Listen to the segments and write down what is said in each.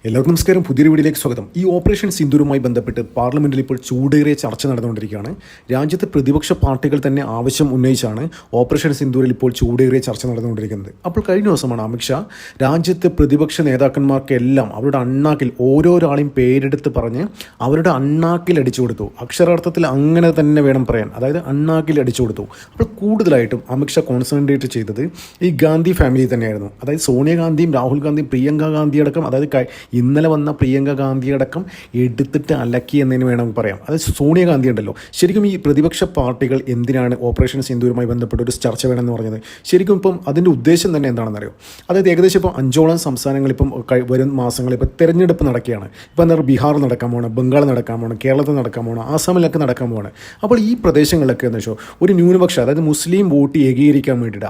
എല്ലാവർക്കും നമസ്കാരം. പുതിയൊരു വീഡിയോയിലേക്ക് സ്വാഗതം. ഈ ഓപ്പറേഷൻ സിന്ദൂരുമായി ബന്ധപ്പെട്ട് പാർലമെന്റിൽ ഇപ്പോൾ ചൂടേറിയ ചർച്ച നടന്നുകൊണ്ടിരിക്കുകയാണ്. രാജ്യത്തെ പ്രതിപക്ഷ പാർട്ടികൾ തന്നെ ആവശ്യം ഉന്നയിച്ചാണ് ഓപ്പറേഷൻ സിന്ദൂരിൽ ഇപ്പോൾ ചൂടേറിയ ചർച്ച നടന്നുകൊണ്ടിരിക്കുന്നത്. അപ്പോൾ കഴിഞ്ഞ ദിവസമാണ് അമിത്ഷാ രാജ്യത്തെ പ്രതിപക്ഷ നേതാക്കന്മാർക്കെല്ലാം അവരുടെ അണ്ണാക്കിൽ ഓരോരാളെയും പേരെടുത്ത് പറഞ്ഞ് അവരുടെ അണ്ണാക്കിൽ അടിച്ചു കൊടുത്തു. അക്ഷരാർത്ഥത്തിൽ അങ്ങനെ തന്നെ വേണം പറയാൻ, അതായത് അണ്ണാക്കിൽ അടിച്ചു കൊടുത്തു. അപ്പോൾ കൂടുതലായിട്ടും അമിത്ഷാ കോൺസെൻട്രേറ്റ് ചെയ്തത് ഈ ഗാന്ധി ഫാമിലി തന്നെയായിരുന്നു. അതായത് സോണിയാഗാന്ധിയും രാഹുൽ ഗാന്ധിയും പ്രിയങ്ക ഗാന്ധി അടക്കം, അതായത് ഇന്നലെ വന്ന പ്രിയങ്ക ഗാന്ധിയടക്കം എടുത്തിട്ട് അലക്കി എന്നതിന് വേണമെങ്കിൽ പറയാം. അതായത് സോണിയാഗാന്ധി ഉണ്ടല്ലോ, ശരിക്കും ഈ പ്രതിപക്ഷ പാർട്ടികൾ എന്തിനാണ് ഓപ്പറേഷൻ സിന്ദൂരുമായി ബന്ധപ്പെട്ട് ഒരു ചർച്ച വേണമെന്ന് പറഞ്ഞത്? ശരിക്കും ഇപ്പം അതിൻ്റെ ഉദ്ദേശം തന്നെ എന്താണെന്നറിയോ? അതായത് ഏകദേശം ഇപ്പോൾ 5ഓളം സംസ്ഥാനങ്ങൾ ഇപ്പം വരും മാസങ്ങളിൽ ഇപ്പോൾ തെരഞ്ഞെടുപ്പ് നടക്കുകയാണ്. ഇപ്പോൾ എന്താ പറയുക, ബീഹാർ നടക്കാൻ പോകണം, ബംഗാൾ നടക്കാൻ പോകണം, കേരളത്തിൽ നടക്കാൻ പോകണം, ആസാമിലൊക്കെ നടക്കാൻ പോകണം. അപ്പോൾ ഈ പ്രദേശങ്ങളിലൊക്കെ എന്ന് വെച്ചാൽ ഒരു ന്യൂനപക്ഷം, അതായത് മുസ്ലിം വോട്ട് ഏകീകരിക്കാൻ വേണ്ടിയിട്ട്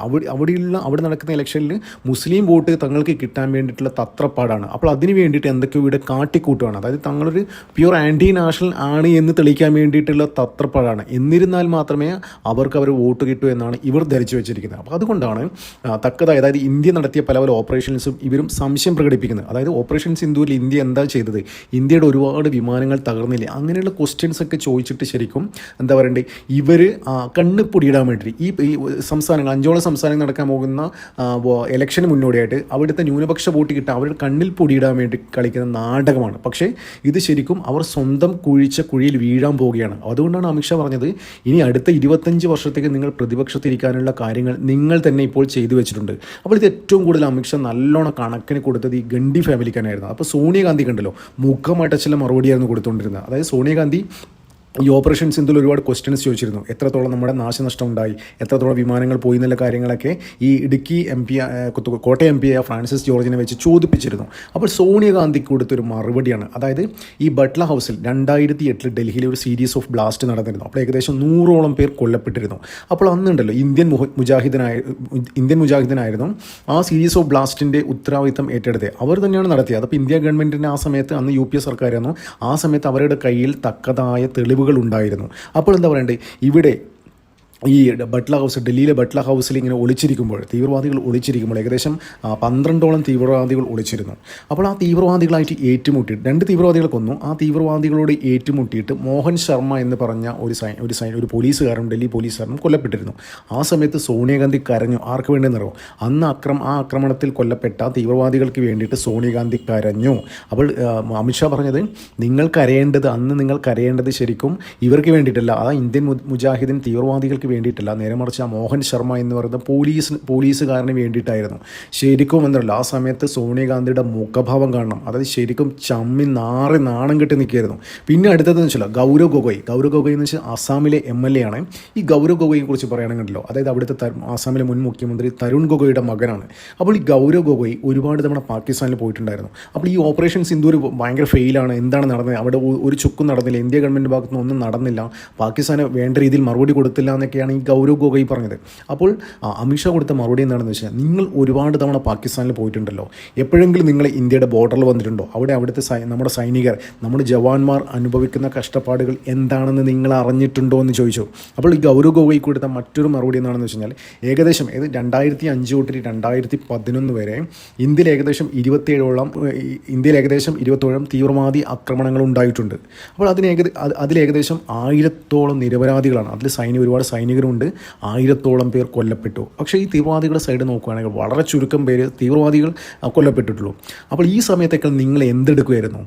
അവിടെ നടക്കുന്ന ഇലക്ഷനിൽ മുസ്ലിം വോട്ട് തങ്ങൾക്ക് കിട്ടാൻ വേണ്ടിയിട്ടുള്ള തത്രപ്പാടാണ്. അപ്പോൾ അതിന് വേണ്ടിയിട്ട് എന്തൊക്കെയോ ഇവിടെ കാട്ടിക്കൂട്ടുകയാണ്. അതായത് തങ്ങളൊരു പ്യൂർ ആൻറ്റി നാഷണൽ ആണ് എന്ന് തെളിയിക്കാൻ വേണ്ടിയിട്ടുള്ള തത്രപ്പാടാണ്. എന്നിരുന്നാൽ മാത്രമേ അവർ വോട്ട് കിട്ടൂ എന്നാണ് ഇവർ ധരിച്ചു വെച്ചിരിക്കുന്നത്. അപ്പോൾ അതുകൊണ്ടാണ് തക്കതായി, അതായത് ഇന്ത്യ നടത്തിയ പല ഓപ്പറേഷൻസും ഇവരും സംശയം പ്രകടിപ്പിക്കുന്നത്. അതായത് ഓപ്പറേഷൻ സിന്ദൂരിൽ ഇന്ത്യ എന്താ ചെയ്തത്, ഇന്ത്യയുടെ ഒരുപാട് വിമാനങ്ങൾ തകർന്നില്ലേ, അങ്ങനെയുള്ള ക്വസ്റ്റ്യൻസ് ഒക്കെ ചോദിച്ചിട്ട് ശരിക്കും എന്താ പറയണ്ടേ, ഇവർ കണ്ണ് പൊടിയിടാൻ വേണ്ടി ഈ സംസ്ഥാനങ്ങൾ 5ഓളം സംസ്ഥാനങ്ങൾ നടക്കാൻ പോകുന്ന ഇലക്ഷന് മുന്നോടിയായിട്ട് അവിടുത്തെ ന്യൂനപക്ഷ വോട്ട് കിട്ടാൻ അവരുടെ കണ്ണിൽ പൊടിയിടാൻ വേണ്ടി കളിക്കുന്ന നാടകമാണ്. പക്ഷേ ഇത് ശരിക്കും അവർ സ്വന്തം കുഴിച്ച കുഴിയിൽ വീഴാൻ പോവുകയാണ്. അതുകൊണ്ടാണ് അമിത്ഷാ പറഞ്ഞത്, ഇനി അടുത്ത 25 വർഷത്തേക്ക് നിങ്ങൾ പ്രതിപക്ഷത്തിരിക്കാനുള്ള കാര്യങ്ങൾ നിങ്ങൾ തന്നെ ഇപ്പോൾ ചെയ്തു വെച്ചിട്ടുണ്ട്. അപ്പോൾ ഇത് ഏറ്റവും കൂടുതൽ അമിത്ഷാ നല്ലോണം കണക്കിന് കൊടുത്തത് ഈ ഗണ്ഡി ഫാമിലിക്കാനായിരുന്നു. അപ്പോൾ സോണിയാഗാന്ധി കണ്ടല്ലോ, മുഖമായിട്ടച്ചുള്ള മറുപടിയായിരുന്നു കൊടുത്തുകൊണ്ടിരുന്നത്. അതായത് സോണിയാഗാന്ധി ഈ ഓപ്പറേഷൻ സിന്ധുവിൽ ഒരുപാട് ക്വസ്റ്റ്യൻസ് ചോദിച്ചിരുന്നു. എത്രത്തോളം നമ്മുടെ നാശനഷ്ടം ഉണ്ടായി, എത്രത്തോളം വിമാനങ്ങൾ പോയി എന്നുള്ള കാര്യങ്ങളൊക്കെ ഈ ഇടുക്കി കോട്ടയം എം പി ആയ ഫ്രാൻസിസ് ജോർജിനെ വെച്ച് ചോദിപ്പിച്ചിരുന്നു. അപ്പോൾ സോണിയാഗാന്ധിക്ക് കൊടുത്തൊരു മറുപടിയാണ്. അതായത് ഈ ബട്ട്ല ഹൗസിൽ 2008 ഡൽഹിയിലെ ഒരു സീരീസ് ഓഫ് ബ്ലാസ്റ്റ് നടന്നിരുന്നു. അപ്പോൾ ഏകദേശം 100ഓളം പേർ കൊല്ലപ്പെട്ടിരുന്നു. അപ്പോൾ അന്നുണ്ടല്ലോ ഇന്ത്യൻ മുജാഹിദിനായിരുന്നു ആ സീരീസ് ഓഫ് ബ്ലാസ്റ്റിൻ്റെ ഉത്തരവാദിത്തം ഏറ്റെടുത്തത്. അവർ തന്നെയാണ് നടത്തിയത്. അപ്പോൾ ഇന്ത്യ ഗവൺമെൻറ്റിൻ്റെ ആ സമയത്ത്, അന്ന് UPA സർക്കാരായിരുന്നു, ആ സമയത്ത് അവരുടെ കയ്യിൽ തക്കതായ തെളിവുകൾ ഉണ്ടായിരുന്നു. അപ്പോൾ എന്താ പറയണ്ടേ, ഇവിടെ ഈ ബട്ട്ല ഹൗസ്, ഡൽഹിയിലെ ബട്ട്ല ഹൗസിൽ ഇങ്ങനെ തീവ്രവാദികൾ ഒളിച്ചിരിക്കുമ്പോൾ ഏകദേശം 12ഓളം തീവ്രവാദികൾ ഒളിച്ചിരുന്നു. അപ്പോൾ ആ തീവ്രവാദികളായിട്ട് ഏറ്റുമുട്ടിയിട്ട് 2 തീവ്രവാദികളെ കൊന്നു. ആ തീവ്രവാദികളോട് ഏറ്റുമുട്ടിയിട്ട് മോഹൻ ശർമ്മ എന്ന് പറഞ്ഞ ഒരു പോലീസുകാരനും, ഡൽഹി പോലീസുകാരനും കൊല്ലപ്പെട്ടിരുന്നു. ആ സമയത്ത് സോണിയാഗാന്ധി കരഞ്ഞു. ആർക്ക് വേണ്ടിയെന്നറിയോ? അന്ന് ആ ആക്രമണത്തിൽ കൊല്ലപ്പെട്ട തീവ്രവാദികൾക്ക് വേണ്ടിയിട്ട് സോണിയാഗാന്ധി കരഞ്ഞു. അപ്പോൾ അമിത്ഷാ പറഞ്ഞത്, നിങ്ങൾ കരയേണ്ടത് ശരിക്കും ഇവർക്ക് വേണ്ടിയിട്ടല്ല, ആ ഇന്ത്യൻ മുജാഹിദീൻ തീവ്രവാദികൾക്ക് വേണ്ടിയിട്ടല്ല, നേരെ മറിച്ച് ആ മോഹൻ ശർമ്മ എന്ന് പറയുന്ന പോലീസുകാരന് വേണ്ടിയിട്ടായിരുന്നു. ശരിക്കും എന്നല്ല, ആ സമയത്ത് സോണിയാഗാന്ധിയുടെ മുഖഭാവം കാണണം. അതായത് ശരിക്കും ചമ്മി നാണം കെട്ടി നിൽക്കുകയായിരുന്നു. പിന്നെ അടുത്തതെന്ന് വെച്ചാൽ ഗൗരവ് ഗൊഗോയ് എന്ന് വെച്ചാൽ ആസാമിലെ MLA ആണ്. ഈ ഗൗരവ് ഗൊഗോയെ കുറിച്ച് പറയുകയാണെങ്കിലോ, അതായത് അവിടുത്തെ ആസാമിലെ മുൻ മുഖ്യമന്ത്രി തരുൺ ഗൊഗോയുടെ മകനാണ്. അപ്പോൾ ഈ ഗൗരവ് ഗൊഗോയ് ഒരുപാട് തവണ പാകിസ്ഥാനിൽ പോയിട്ടുണ്ടായിരുന്നു. അപ്പോൾ ഈ ഓപ്പറേഷൻ സിന്ദൂർ ഭയങ്കര ഫെയിലാണ്, എന്താണ് നടന്നത്, അവിടെ ഒരു ചുക്കും നടന്നില്ല, ഇന്ത്യ ഗവൺമെൻറ് ഭാഗത്തു നിന്ന് ഒന്നും നടന്നില്ല, പാകിസ്ഥാന് വേണ്ട രീതിയിൽ മറുപടി കൊടുത്തില്ല എന്നൊക്കെ ഈ ഗൗരവ് ഗൊഗോയ് പറഞ്ഞത്. അപ്പോൾ അമിത്ഷാ കൊടുത്ത മറുപടി എന്താണെന്ന് വെച്ചാൽ, നിങ്ങൾ ഒരുപാട് തവണ പാകിസ്ഥാനിൽ പോയിട്ടുണ്ടല്ലോ, എപ്പോഴെങ്കിലും നിങ്ങൾ ഇന്ത്യയുടെ ബോർഡറിൽ വന്നിട്ടുണ്ടോ? അവിടുത്തെ നമ്മുടെ സൈനികർ, നമ്മുടെ ജവാന്മാർ അനുഭവിക്കുന്ന കഷ്ടപ്പാടുകൾ എന്താണെന്ന് നിങ്ങൾ അറിഞ്ഞിട്ടുണ്ടോ എന്ന് ചോദിച്ചു. അപ്പോൾ ഈ ഗൗരവ് ഗൊഗോയ് കൊടുത്ത മറ്റൊരു മറുപടി എന്താണെന്ന് വെച്ച് കഴിഞ്ഞാൽ, ഏകദേശം 2005 തൊട്ട് 2011 വരെ ഇന്ത്യയിൽ ഏകദേശം 27ഓളം തീവ്രവാദി ആക്രമണങ്ങൾ ഉണ്ടായിട്ടുണ്ട്. അപ്പോൾ അതിലേകദേശം 1000ഓളം നിരപരാധികളാണ്. അതിൽ ഒരുപാട് സൈനികരുണ്ട്, 1000ഓളം പേർ കൊല്ലപ്പെട്ടു. പക്ഷേ ഈ തീവ്രവാദികളുടെ സൈഡ് നോക്കുകയാണെങ്കിൽ വളരെ ചുരുക്കം പേര് തീവ്രവാദികൾ കൊല്ലപ്പെട്ടിട്ടുള്ളൂ. അപ്പോൾ ഈ സമയത്തേക്കാൾ നിങ്ങൾ എന്തെടുക്കുമായിരുന്നു?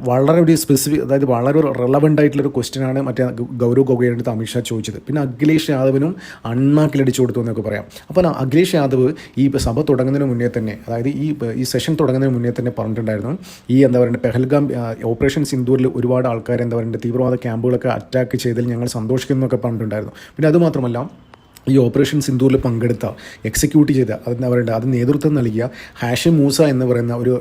വളരെ ഒരു സ്പെസിഫിക്, അതായത് വളരെ ഒരു റെലവൻ്റ് ആയിട്ടുള്ളൊരു ക്വസ്റ്റ്യനാണ് മറ്റേ ഗൗരവ് ഗൊഗോയുടെ അടുത്ത് അമിത്ഷാ ചോദിച്ചത്. പിന്നെ അഖിലേഷ് യാദവിനും അണ്ണാക്കിലടിച്ചു കൊടുത്തു എന്നൊക്കെ പറയാം. അപ്പോൾ അഖിലേഷ് യാദവ് ഈ സഭ തുടങ്ങുന്നതിന് മുന്നേ തന്നെ, അതായത് ഈ സെഷൻ തുടങ്ങുന്നതിന് മുന്നേ തന്നെ പറഞ്ഞിട്ടുണ്ടായിരുന്നു, ഈ എന്താ പറയുക, പെഹൽഗാം ഓപ്പറേഷൻ സിന്ദൂരിൽ ഒരുപാട് ആൾക്കാർ എന്താ പറയുക തീവ്രവാദ ക്യാമ്പുകളൊക്കെ അറ്റാക്ക് ചെയ്തതിൽ ഞങ്ങൾ സന്തോഷിക്കുന്നു എന്നൊക്കെ പറഞ്ഞിട്ടുണ്ടായിരുന്നു. പിന്നെ അതുമാത്രമല്ല, ഈ ഓപ്പറേഷൻ സിന്ദൂരിൽ പങ്കെടുത്ത, എക്സിക്യൂട്ട് ചെയ്ത, അതെന്താ പറയേണ്ടത്, അത് നേതൃത്വം നൽകിയ ഹാഷിം മൂസ എന്ന് പറയുന്ന ഒരു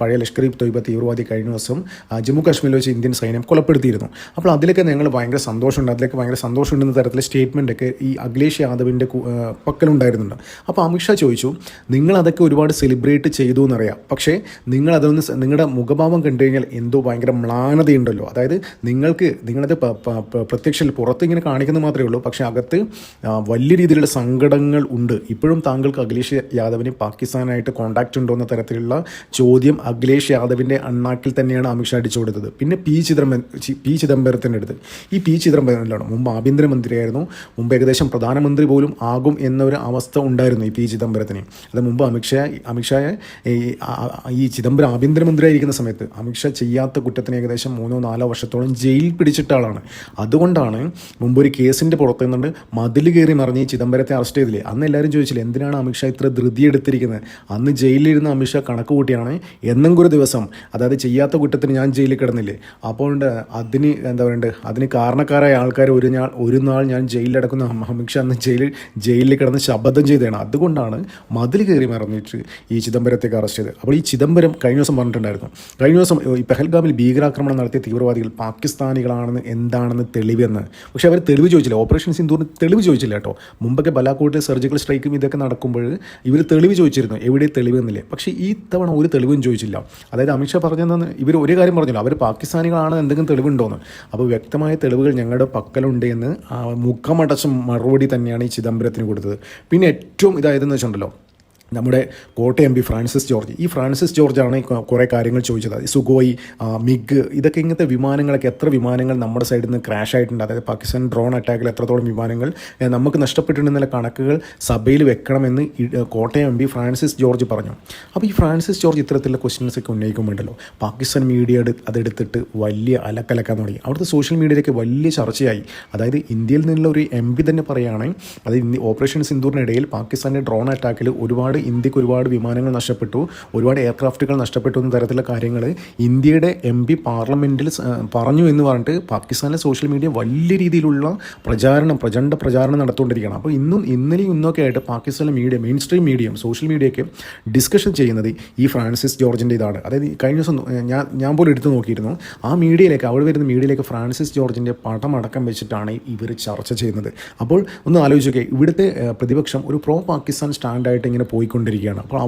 പഴയ ലഷ്കർ ഇ തൊയ്ബ തീവ്രവാദി കഴിഞ്ഞ ദിവസം ജമ്മു കാശ്മീരിൽ വെച്ച് ഇന്ത്യൻ സൈന്യം കൊലപ്പെടുത്തിയിരുന്നു. അപ്പോൾ അതിലൊക്കെ ഞങ്ങൾ ഭയങ്കര സന്തോഷമുണ്ടെന്ന തരത്തിലെ സ്റ്റേറ്റ്മെൻറ്റൊക്കെ ഈ അഖിലേഷ് യാദവിൻ്റെ പക്കലുണ്ടായിരുന്നുണ്ട്. അപ്പോൾ അമിത്ഷാ ചോദിച്ചു, നിങ്ങളതൊക്കെ ഒരുപാട് സെലിബ്രേറ്റ് ചെയ്തു എന്നറിയാം, പക്ഷേ നിങ്ങളുടെ മുഖഭാവം കണ്ടു കഴിഞ്ഞാൽ എന്തോ ഭയങ്കര മ്ലാനതയുണ്ടല്ലോ. അതായത് നിങ്ങളത് പ്രത്യക്ഷത്തിൽ പുറത്ത് ഇങ്ങനെ കാണിക്കുന്നത് മാത്രമേ ഉള്ളൂ, പക്ഷേ അകത്ത് വലിയ രീതിയിലുള്ള സങ്കടങ്ങൾ ഉണ്ട്. ഇപ്പോഴും താങ്കൾക്ക് അഖിലേഷ് യാദവിന് പാകിസ്ഥാനായിട്ട് കോൺടാക്റ്റ് ഉണ്ടോ എന്ന തരത്തിലുള്ള ചോദ്യം അഖിലേഷ് യാദവിൻ്റെ അണ്ണാക്കിൽ തന്നെയാണ് അമിത്ഷാ അടിച്ചു കൊടുത്തത്. പിന്നെ പി ചിദംബരത്തിൻ്റെ അടുത്ത്, ഈ പി ചിദംബരത്തിലാണ് മുമ്പ് ആഭ്യന്തരമന്ത്രിയായിരുന്നു, മുമ്പ് ഏകദേശം പ്രധാനമന്ത്രി പോലും ആകും എന്നൊരു അവസ്ഥ ഉണ്ടായിരുന്നു ഈ പി ചിദംബരത്തിന്. അത് മുമ്പ് അമിത്ഷായെ ഈ ചിദംബരം ആഭ്യന്തരമന്ത്രിയായിരിക്കുന്ന സമയത്ത് അമിത്ഷാ ചെയ്യാത്ത കുറ്റത്തിന് ഏകദേശം 3-4 വർഷത്തോളം ജയിലിൽ പിടിച്ചിട്ട ആളാണ്. അതുകൊണ്ടാണ് മുമ്പ് ഒരു കേസിൻ്റെ പുറത്തു നിന്നുകൊണ്ട് മതിൽ കയറി മറിഞ്ഞ് ചിദംബരത്തെ അറസ്റ്റ് ചെയ്തില്ലേ. അന്ന് എല്ലാവരും ചോദിച്ചില്ലേ എന്തിനാണ് അമിത്ഷാ ഇത്ര ധൃതി എടുത്തിരിക്കുന്നത്. അന്ന് ജയിലിലിരുന്ന അമിത്ഷാ കണക്ക് കൂട്ടിയാണ് എന്നെങ്കിലും ഒരു ദിവസം, അതായത് ചെയ്യാത്ത കുറ്റത്തിന് ഞാൻ ജയിലിൽ കിടന്നില്ലേ, അപ്പോൾ അതിന് എന്താ പറയുക, അതിന് കാരണക്കാരായ ആൾക്കാർ ഒരു നാൾ ഞാൻ ജയിലിലടക്കുന്ന അമിത്ഷാ അന്ന് ജയിലിൽ കിടന്ന് ശപഥം ചെയ്തതാണ്. അതുകൊണ്ടാണ് മതിൽ കയറി മറിഞ്ഞിട്ട് ഈ ചിദംബരത്തേക്ക് അറസ്റ്റ് ചെയ്തത്. അപ്പോൾ ഈ ചിദംബരം കഴിഞ്ഞ ദിവസം പറഞ്ഞിട്ടുണ്ടായിരുന്നു, കഴിഞ്ഞ ദിവസം ഈ പെഹൽഗാമിൽ ഭീകരാക്രമണം നടത്തിയ തീവ്രവാദികൾ പാകിസ്ഥാനികളാണെന്ന് എന്താണെന്ന് തെളിവെന്ന്. പക്ഷേ അവർ തെളിവ് ചോദിച്ചില്ല, ഓപ്പറേഷൻ സിന്ദൂറിന് തെളിവ് ചോദിച്ചില്ല കേട്ടോ. മുമ്പൊക്കെ ബലാക്കോട്ട് സർജിക്കൽ സ്ട്രൈക്കും ഇതൊക്കെ നടക്കുമ്പോൾ ഇവർ തെളിവ് ചോദിച്ചിരുന്നു, എവിടെ തെളിവെന്നില്ലേ. പക്ഷേ ഈ തവണ ഒരു തെളിവും ചോദിച്ചില്ല. അതായത് അമിത്ഷാ പറഞ്ഞതെന്ന് ഇവർ ഒരു കാര്യം പറഞ്ഞില്ല, അവർ പാകിസ്ഥാനികളാണ് എന്തെങ്കിലും തെളിവുണ്ടോയെന്ന്. അപ്പോൾ വ്യക്തമായ തെളിവുകൾ ഞങ്ങളുടെ പക്കലുണ്ട് എന്ന് മുഖമടച്ച മറുപടി തന്നെയാണ് ഈ ചിദംബരത്തിന് കൊടുത്തത്. പിന്നെ ഏറ്റവും ഇതായതെന്ന് വെച്ചിട്ടുണ്ടല്ലോ, നമ്മുടെ Kottayam M P Francis George, ഈ ഫ്രാൻസിസ് ജോർജാണ് കുറേ കാര്യങ്ങൾ ചോദിച്ചത്. സുഖോയ്, മിഗ്, ഇതൊക്കെ ഇങ്ങനത്തെ വിമാനങ്ങളൊക്കെ എത്ര വിമാനങ്ങൾ നമ്മുടെ സൈഡിൽ നിന്ന് ക്രാഷ് ആയിട്ടുണ്ട്, അതായത് പാകിസ്ഥാൻ ഡ്രോൺ അറ്റാക്കിൽ എത്രത്തോളം വിമാനങ്ങൾ നമുക്ക് നഷ്ടപ്പെട്ടിട്ടുണ്ടെന്നുള്ള കണക്കുകൾ സഭയിൽ വെക്കണമെന്ന് Kottayam M P Francis George പറഞ്ഞു. അപ്പോൾ ഈ ഫ്രാൻസിസ് ജോർജ് ഇത്തരത്തിലുള്ള ക്വസ്റ്റ്യൻസ് ഒക്കെ ഉന്നയിക്കുമ്പോണ്ടല്ലോ പാകിസ്ഥാൻ മീഡിയ അതെടുത്തിട്ട് വലിയ അലക്കലക്കാൻ തുടങ്ങി. അവിടുത്തെ സോഷ്യൽ മീഡിയയിലേക്ക് വലിയ ചർച്ചയായി. അതായത് ഇന്ത്യയിൽ നിന്നുള്ള ഒരു എം പി തന്നെ പറയുകയാണ്, അത് ഓപ്പറേഷൻ സിന്ദൂറിനിടയിൽ പാകിസ്ഥാൻ്റെ ഡ്രോൺ അറ്റാക്കിൽ ഇന്ത്യക്ക് ഒരുപാട് വിമാനങ്ങൾ നഷ്ടപ്പെട്ടു, ഒരുപാട് എയർക്രാഫ്റ്റുകൾ നഷ്ടപ്പെട്ടു എന്ന തരത്തിലുള്ള കാര്യങ്ങൾ ഇന്ത്യയുടെ എം പി പാർലമെൻറ്റിൽ പറഞ്ഞു എന്ന് പറഞ്ഞിട്ട് പാകിസ്ഥാനിലെ സോഷ്യൽ മീഡിയ വലിയ രീതിയിലുള്ള പ്രചണ്ഡ പ്രചാരണം നടത്തുകൊണ്ടിരിക്കുകയാണ്. അപ്പോൾ ഇന്നലെയും ഇന്നൊക്കെ ആയിട്ട് പാകിസ്ഥാനിലെ മീഡിയ, മെയിൻ സ്ട്രീം മീഡിയയും സോഷ്യൽ മീഡിയയൊക്കെ ഡിസ്കഷൻ ചെയ്യുന്നത് ഈ ഫ്രാൻസിസ് ജോർജിൻ്റെ ഇതാണ്. അതായത് കഴിഞ്ഞ ദിവസം ഞാൻ പോലും എടുത്തു നോക്കിയിരുന്നു, ആ മീഡിയയിലേക്ക്, അവിടെ വരുന്ന മീഡിയയിലേക്ക് ഫ്രാൻസിസ് ജോർജിൻ്റെ പടം അടക്കം വെച്ചിട്ടാണ് ഇവർ ചർച്ച ചെയ്യുന്നത്. അപ്പോൾ ഒന്ന് ആലോചിച്ചോക്കെ, ഇവിടുത്തെ പ്രതിപക്ഷം ഒരു പ്രോ പാകിസ്ഥാൻ സ്റ്റാൻഡായിട്ട് ഇങ്ങനെ പോയിക്കൊണ്ടിരിക്കുകയാണ്. അപ്പോൾ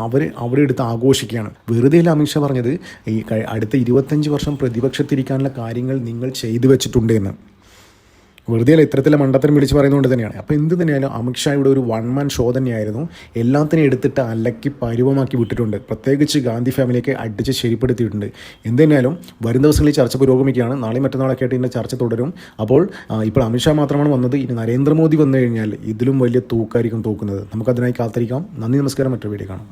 അവരെ എടുത്ത് ആഘോഷിക്കുകയാണ്. വെറുതെ അല്ല അമിത്ഷാ പറഞ്ഞത്, ഈ അടുത്ത 25 വർഷം പ്രതിപക്ഷത്തിരിക്കാനുള്ള കാര്യങ്ങൾ നിങ്ങൾ ചെയ്തു വെച്ചിട്ടുണ്ട് എന്ന്. വെറുതെ അല്ല ഇത്തരത്തിലെ മണ്ടത്തരം വിളിച്ച് പറയുന്നതുകൊണ്ട് തന്നെയാണ്. അപ്പോൾ എന്ത് തന്നെയായാലും അമിത്ഷാ ഇവിടെ ഒരു 1 മാൻ ഷോ തന്നെയായിരുന്നു. എല്ലാത്തിനും എടുത്തിട്ട് അലക്കി പരുവമാക്കി വിട്ടിട്ടുണ്ട്. പ്രത്യേകിച്ച് ഗാന്ധി ഫാമിലിയൊക്കെ അടിച്ച് ശരിപ്പെടുത്തിയിട്ടുണ്ട്. എന്ത് തന്നെയാലും വരും ദിവസങ്ങളിൽ ചർച്ച പുരോഗമിക്കുകയാണ്. നാളെയും മറ്റന്നാളൊക്കെ ആയിട്ട് ഇതിൻ്റെ ചർച്ച തുടരും. അപ്പോൾ ഇപ്പോൾ അമിത്ഷാ മാത്രമാണ് വന്നത്, ഇനി നരേന്ദ്രമോദി വന്നു കഴിഞ്ഞാൽ ഇതിലും വലിയ തൂക്കായിരിക്കും തൂക്കുന്നത്. നമുക്കതിനായി കാത്തിരിക്കാം. നന്ദി, നമസ്കാരം. മറ്റൊരു വീഡിയോ കാണാം.